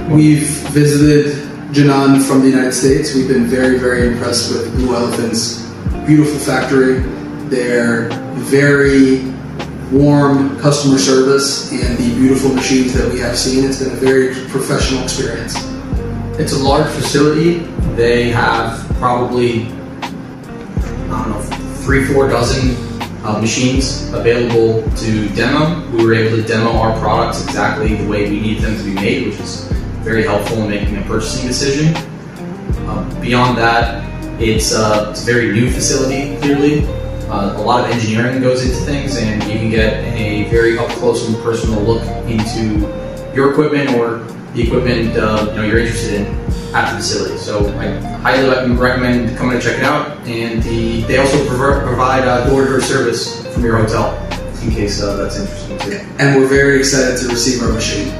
We've visited Jinan from the United States. We've been very, very impressed with Blue Elephant's beautiful factory, their very warm customer service, and the beautiful machines that we have seen. It's been a very professional experience. It's a large facility. They have probably, 3-4 dozen machines available to demo. We were able to demo our products exactly the way we need them to be made, which is very helpful in making a purchasing decision. Beyond that, it's a very new facility, clearly. A lot of engineering goes into things, and you can get a very up close and personal look into your equipment or the equipment you're interested in at the facility. So I highly recommend coming to check it out. And they also provide door-to-door service from your hotel in case that's interesting too. And we're very excited to receive our machine.